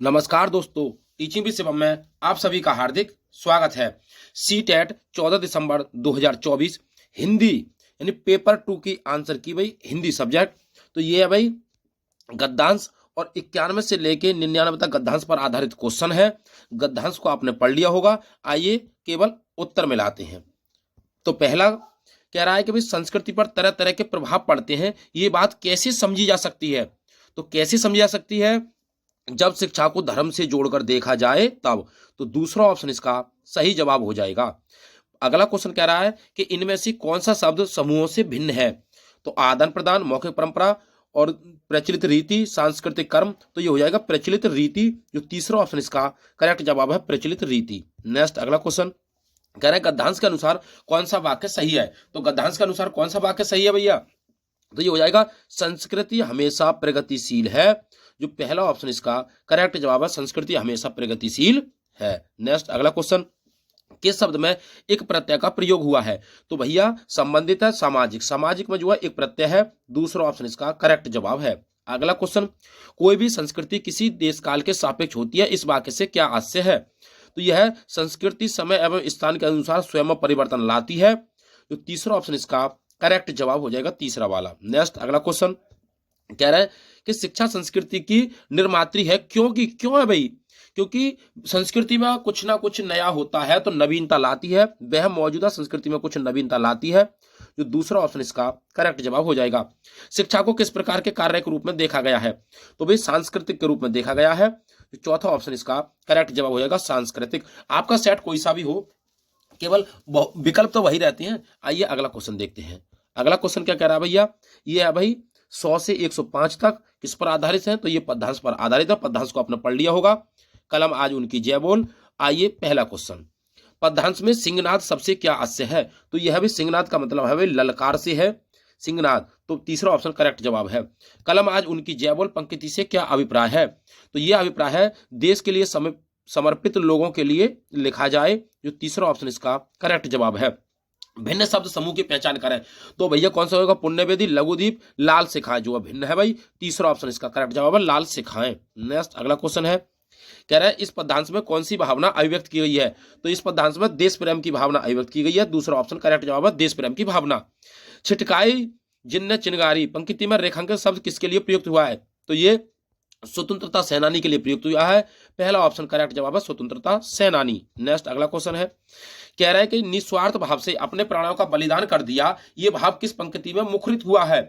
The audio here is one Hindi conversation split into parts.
नमस्कार दोस्तों, टीचिंग विद शिवम में आप सभी का हार्दिक स्वागत है। सीटेट 14 दिसंबर 2024 हिंदी यानी पेपर 2 की आंसर की भाई हिंदी सब्जेक्ट। तो ये है भाई गद्यांश और 91 से लेके 99 तक गद्यांश पर आधारित क्वेश्चन है। गद्यांश को आपने पढ़ लिया होगा। आइए केवल उत्तर मिलाते हैं। तो पहला कह रहा है कि भाई संस्कृति पर तरह तरह के प्रभाव पड़ते हैं, ये बात कैसे समझी जा सकती है। तो कैसे समझी जा सकती है, जब शिक्षा को धर्म से जोड़कर देखा जाए तब। तो दूसरा ऑप्शन इसका सही जवाब हो जाएगा। अगला क्वेश्चन कह रहा है कि इनमें से कौन सा शब्द समूहों से भिन्न है। तो आदान प्रदान, मौखिक परंपरा और प्रचलित रीति, सांस्कृतिक कर्म। तो ये हो जाएगा प्रचलित रीति। जो तीसरा ऑप्शन इसका करेक्ट जवाब है प्रचलित रीति। नेक्स्ट अगला क्वेश्चन कह रहा है गद्यांश के अनुसार कौन सा वाक्य सही है। तो गद्यांश के अनुसार कौन सा वाक्य सही है भैया। तो ये हो जाएगा संस्कृति हमेशा प्रगतिशील है। जो पहला ऑप्शन इसका करेक्ट जवाब है, संस्कृति हमेशा प्रगतिशील है। नेक्स्ट अगला क्वेश्चन, किस शब्द में एक प्रत्यय का प्रयोग हुआ है। तो भैया संबंधित है सामाजिक, सामाजिक में जो है एक प्रत्यय है। दूसरा ऑप्शन इसका करेक्ट जवाब है। अगला क्वेश्चन, कोई भी संस्कृति किसी देश काल के सापेक्ष होती है, इस वाक्य से क्या आशय है। तो यह संस्कृति समय एवं स्थान के अनुसार स्वयं परिवर्तन लाती है। जो तीसरा ऑप्शन इसका करेक्ट जवाब हो जाएगा, तीसरा वाला। नेक्स्ट अगला क्वेश्चन कह रहा है कि शिक्षा संस्कृति की निर्मात्री है। क्यों है भाई, क्योंकि संस्कृति में कुछ ना कुछ नया होता है तो नवीनता लाती है। वह मौजूदा संस्कृति में कुछ नवीनता लाती है। जो दूसरा ऑप्शन इसका करेक्ट जवाब हो जाएगा। शिक्षा को किस प्रकार के कार्य के रूप में देखा गया है। तो भाई सांस्कृतिक के रूप में देखा गया है। जो चौथा ऑप्शन इसका करेक्ट जवाब हो जाएगा सांस्कृतिक। आपका सेट कोई सा भी हो, केवल विकल्प तो वही रहते हैं। आइए अगला क्वेश्चन देखते हैं। अगला क्वेश्चन क्या कह रहा है भैया, ये है भाई 100 से 105 तक किस पर आधारित है। तो ये पद्यांश पर आधारित है। पद्यांश को आपने पढ़ लिया होगा। कलम आज उनकी जय बोल। आइए पहला क्वेश्चन, पद्यांश में सिंहनाद सबसे क्या आशय है। तो यह भी सिंहनाद का मतलब है भाई ललकार से है, सिंहनाद। तो तीसरा ऑप्शन करेक्ट जवाब है। कलम आज उनकी जय बोल पंक्ति से क्या अभिप्राय है। तो यह अभिप्राय है देश के लिए समर्पित लोगों के लिए लिखा जाए। जो तीसरा ऑप्शन इसका करेक्ट जवाब है। भिन्न शब्द समूह की पहचान करें। तो भैया कौन सा होगा, पुण्यवेदी, लघुदीप, लाल सिखाएं। जो भिन्न है भाई, तीसरा ऑप्शन इसका करेक्ट जवाब है लाल सिखाएं। नेक्स्ट अगला क्वेश्चन है, कह रहा है इस पद्यांश में कौन सी भावना अभिव्यक्त की गई है। तो इस पद्यांश में देश प्रेम की भावना अभिव्यक्त की गई है। दूसरा ऑप्शन करेक्ट जवाब है देश प्रेम की भावना। छिटकाई जिन्न चिनगारी पंक्ति में रेखांकन शब्द किसके लिए प्रयुक्त हुआ है। तो ये स्वतंत्रता सेनानी के लिए प्रयुक्त हुआ है। पहला ऑप्शन करेक्ट जवाब है स्वतंत्रता सेनानी। नेक्स्ट अगला क्वेश्चन है, कह रहा है कि निस्वार्थ भाव से अपने प्राणों का बलिदान कर दिया, ये भाव किस पंक्ति में मुखरित हुआ है।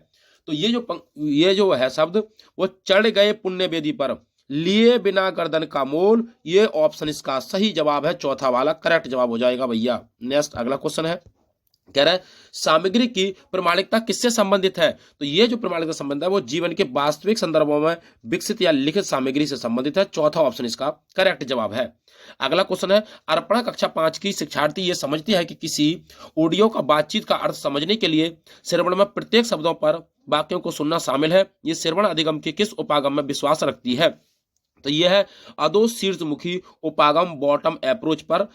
तो ये जो है शब्द, वो चढ़ गए पुण्य वेदी पर, लिए बिना गर्दन का मोल। ये ऑप्शन इसका सही जवाब है, चौथा वाला करेक्ट जवाब हो जाएगा भैया। नेक्स्ट अगला क्वेश्चन है, कह रहा है सामग्री की प्रमाणिकता किससे संबंधित है। तो ये जो प्रमाणिकता संबंध है वो जीवन के वास्तविक संदर्भों में विकसित या लिखित सामग्री से संबंधित है। चौथा ऑप्शन इसका करेक्ट जवाब है। अगला क्वेश्चन है, अर्पणा कक्षा 5 की शिक्षार्थी ये समझती है कि किसी ऑडियो का बातचीत का अर्थ समझने के लिए श्रवण में प्रत्येक शब्दों पर वाक्यों को सुनना शामिल है। ये श्रवण अधिगम के किस उपागम में विश्वास रखती है। तो यह है अधो शीर्षमुखी उपागम बॉटम अप्रोच पर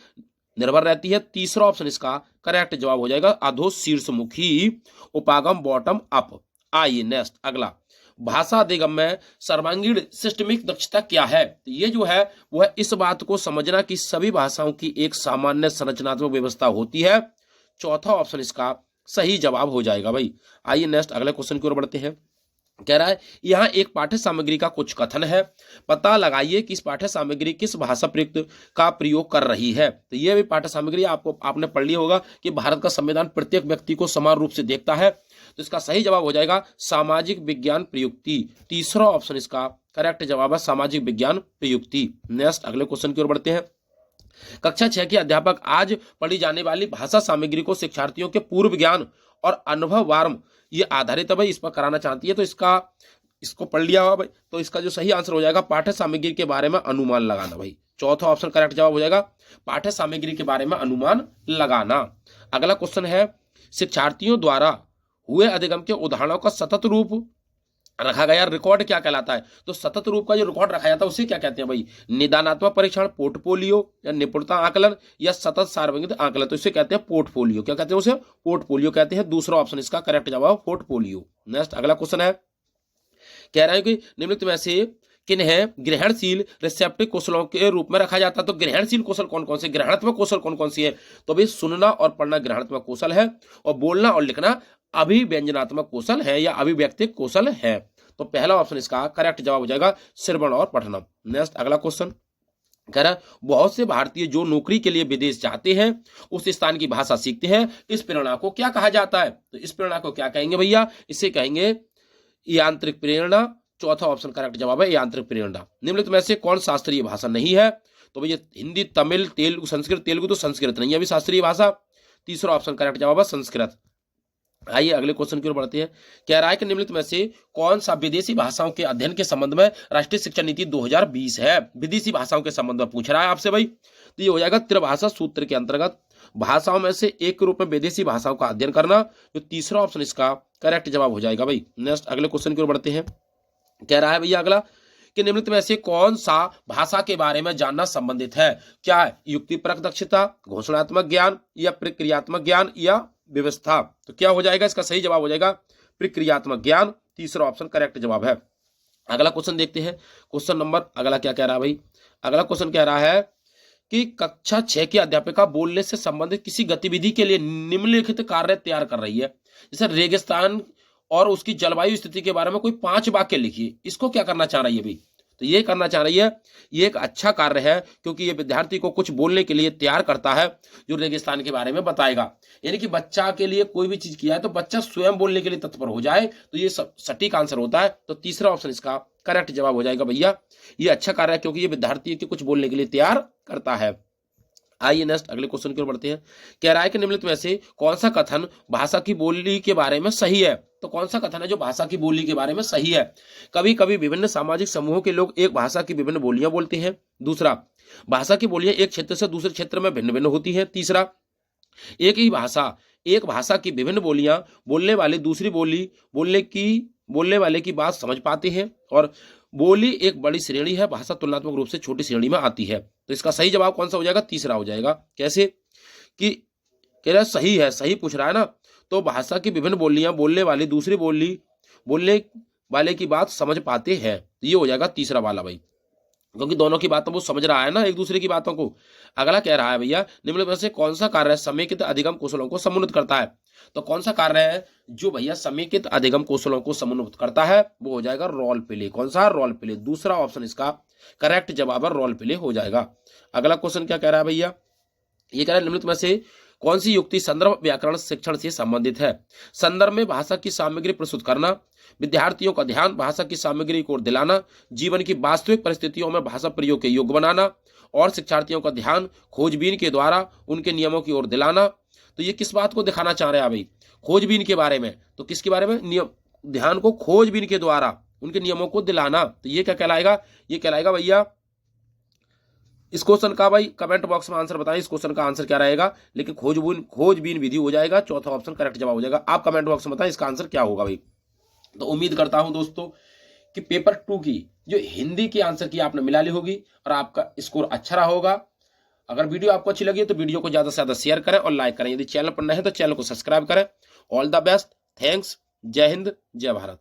निर्भर रहती है। तीसरा ऑप्शन इसका करेक्ट जवाब हो जाएगा अधो शीर्षमुखी उपागम बॉटम अप। आइए नेक्स्ट अगला, भाषा अधिगम में सर्वांगीण सिस्टमिक दक्षता क्या है। तो ये जो है वो है इस बात को समझना कि सभी भाषाओं की एक सामान्य संरचनात्मक व्यवस्था होती है। चौथा ऑप्शन इसका सही जवाब हो जाएगा भाई। आइए नेक्स्ट अगले क्वेश्चन की ओर बढ़ते हैं। कह रहा है यहाँ एक पाठ्य सामग्री का कुछ कथन है, पता लगाइए कि इस पाठ्य सामग्री किस भाषा प्रयुक्त का प्रयोग कर रही है। तो यह भी पाठ्य सामग्री आपने पढ़ लिया होगा कि भारत का संविधान प्रत्येक व्यक्ति को समान रूप से देखता है। तो इसका सही जवाब हो जाएगा सामाजिक विज्ञान प्रयुक्ति। तीसरा ऑप्शन इसका करेक्ट जवाब है सामाजिक विज्ञान प्रयुक्ति। नेक्स्ट अगले क्वेश्चन की ओर बढ़ते हैं। कक्षा 6 के अध्यापक आज पढ़ी जाने वाली भाषा सामग्री को शिक्षार्थियों के पूर्व ज्ञान और अनुभव वार्म ये आधारित है भाई, इस पर कराना चाहती है। तो इसको पढ़ लिया हुआ भाई। तो इसका जो सही आंसर हो जाएगा पाठ्य सामग्री के बारे में अनुमान लगाना भाई। चौथा ऑप्शन करेक्ट जवाब हो जाएगा पाठ्य सामग्री के बारे में अनुमान लगाना। अगला क्वेश्चन है, शिक्षार्थियों द्वारा हुए अधिगम के उदाहरणों का सतत रूप रखा गया रिकॉर्ड क्या कहलाता है। तो सतत रूप का जो रिकॉर्ड रखा जाता है उसे क्या कहते हैं भाई, निदानात्मक परीक्षण, पोर्टफोलियो या निपुणता आकलन या सतत सार्वजनिक आकलन। तो इसे कहते हैं पोर्टफोलियो। क्या कहते हैं उसे, पोर्टफोलियो कहते हैं। दूसरा ऑप्शन इसका करेक्ट जवाब पोर्टफोलियो। नेक्स्ट अगला क्वेश्चन है, कह रहा है कि निम्नलिखित में से किन्हें ग्रहणशील रिसेप्टिव कौशलों के रूप में रखा जाता है। तो ग्रहणशील कौशल कौन कौन से, ग्रहणात्मक कौशल कौन कौन सी है? तो भाई सुनना और पढ़ना ग्रहणात्मक कौशल है, और बोलना और लिखना अभिव्यंजनात्मक कौशल है या अभिव्यक्तिक कौशल है। तो पहला ऑप्शन इसका करेक्ट जवाब हो जाएगा श्रवण और पठनम। नेक्स्ट अगला क्वेश्चन कह रहा है बहुत से भारतीय जो नौकरी के लिए विदेश जाते हैं उस स्थान की भाषा सीखते हैं, इस प्रेरणा को क्या कहा जाता है? तो इस प्रेरणा को क्या कहेंगे भैया? इसे कहेंगे यांत्रिक प्रेरणा। चौथा ऑप्शन करेक्ट जवाब है यांत्रिक प्रेरणा। निम्नलिखित में से कौन शास्त्रीय भाषा नहीं है? तो भैया हिंदी, तमिल, तेलुगु, संस्कृत। तेलुगु तो संस्कृत नहीं है अभी शास्त्रीय भाषा। तीसरा ऑप्शन करेक्ट जवाब है संस्कृत। आइए अगले क्वेश्चन की ओर बढ़ते हैं। कह रहा है कि निम्नलिखित में से कौन सा विदेशी भाषाओं के अध्ययन के संबंध में राष्ट्रीय शिक्षा नीति 2020 है? विदेशी भाषाओं के संबंध में पूछ रहा है आपसे भाई। तो ये हो जाएगा त्रिभाषा सूत्र के अंतर्गत भाषाओं में से एक के रूप में विदेशी भाषाओं का अध्ययन करना। जो तीसरा ऑप्शन इसका करेक्ट जवाब हो जाएगा भाई। नेक्स्ट अगले क्वेश्चन की ओर बढ़ते हैं। कह रहा है भैया अगला कि निम्नलिखित में से कौन सा भाषा के बारे में जानना संबंधित है? क्या है? युक्तिपरक दक्षता, घोषणात्मक ज्ञान, या प्रक्रियात्मक ज्ञान, या व्यवस्था। तो क्या हो जाएगा? इसका सही जवाब हो जाएगा प्रक्रियात्मक ज्ञान। तीसरा ऑप्शन करेक्ट जवाब है। अगला क्वेश्चन देखते हैं। क्वेश्चन नंबर अगला क्या कह रहा है भाई? अगला क्वेश्चन कह रहा है कि कक्षा 6 की अध्यापिका बोलने से संबंधित किसी गतिविधि के लिए निम्नलिखित कार्य तैयार कर रही है। जैसे रेगिस्तान और उसकी जलवायु स्थिति के बारे में कोई 5 वाक्य लिखिए। इसको क्या करना चाह रही है भाई? तो ये करना चाह रही है, ये एक अच्छा कार्य है क्योंकि ये विद्यार्थी को कुछ बोलने के लिए तैयार करता है जो रेगिस्तान के बारे में बताएगा। यानी कि बच्चा के लिए कोई भी चीज किया है तो बच्चा स्वयं बोलने के लिए तत्पर हो जाए, तो ये सटीक आंसर होता है। तो तीसरा ऑप्शन इसका करेक्ट जवाब हो जाएगा भैया। ये अच्छा कार्य है क्योंकि ये विद्यार्थी के कुछ बोलने के लिए तैयार करता है। आइए नेक्स्ट अगले क्वेश्चन की ओर बढ़ते हैं। कह रहा है कि निम्नलिखित में से कौन सा कथन भाषा की बोली के बारे में सही है? तो कौन सा कथन है जो भाषा की बोली के बारे में सही है? कभी कभी विभिन्न सामाजिक समूहों के लोग एक भाषा की विभिन्न बोलियां बोलते हैं। दूसरा, भाषा की बोलियां एक क्षेत्र से दूसरे क्षेत्र में भिन्न भिन्न होती हैं। तीसरा, एक भाषा की विभिन्न बोलियां बोलने वाले दूसरी बोली बोलने वाले की बात समझ पाते हैं। और बोली एक बड़ी श्रेणी है, भाषा तुलनात्मक रूप से छोटी श्रेणी में आती है। तो इसका सही जवाब कौन सा हो जाएगा? तीसरा हो जाएगा। कैसे कि कह रहा सही है, सही पूछ रहा है ना। तो भाषा की विभिन्न बोलियां बोलने वाली दूसरी बोलने वाले की बात समझ पाते हैं। तो ये हो जाएगा तीसरा वाला भाई, क्योंकि दोनों की बातों को समझ रहा है ना एक दूसरे की बातों को। अगला कह रहा है भैया निम्नलिखित में से कौन सा कार्य समेकित अधिगम कौशलों को समुन्नत करता है? तो कौन सा कार्य है जो भैया समेकित अधिगम कौशलों को समुन्नत करता है? वो हो जाएगा रोल प्ले। कौन सा? Role play. दूसरा ऑप्शन इसका करेक्ट जवाब है, रोल प्ले हो जाएगा। अगला क्वेश्चन क्या कह रहा है भैया? ये कह रहा है निम्नलिखित में से कौन सी युक्ति संदर्भ व्याकरण शिक्षण से संबंधित है? संदर्भ में भाषा की सामग्री प्रस्तुत करना, विद्यार्थियों का ध्यान भाषा की सामग्री को दिलाना, जीवन की वास्तविक परिस्थितियों में भाषा प्रयोग के योग्य बनाना, और शिक्षार्थियों का ध्यान खोजबीन के द्वारा उनके नियमों की ओर दिलाना। तो ये किस बात को दिखाना चाह रहे हैं भाई? खोजबीन के बारे में। तो किसके बारे में? नियम, ध्यान को खोजबीन के द्वारा उनके नियमों को दिलाना। तो ये क्या कहलाएगा? ये कहलाएगा भैया इस क्वेश्चन का भाई कमेंट बॉक्स में आंसर बताएं, इस क्वेश्चन का आंसर क्या रहेगा। लेकिन खोजबीन विधि हो जाएगा, चौथा ऑप्शन करेक्ट जवाब हो जाएगा। आप कमेंट बॉक्स में बताएं इसका आंसर क्या होगा भाई। तो उम्मीद करता हूं दोस्तों कि पेपर 2 की जो हिंदी की आंसर की आपने मिला ली होगी और आपका स्कोर अच्छा रहा होगा। अगर वीडियो आपको अच्छी लगी तो वीडियो को ज्यादा से ज्यादा शेयर करें और लाइक करें। यदि चैनल पर नए हैं तो चैनल को सब्सक्राइब करें। ऑल द बेस्ट, थैंक्स, जय हिंद, जय भारत।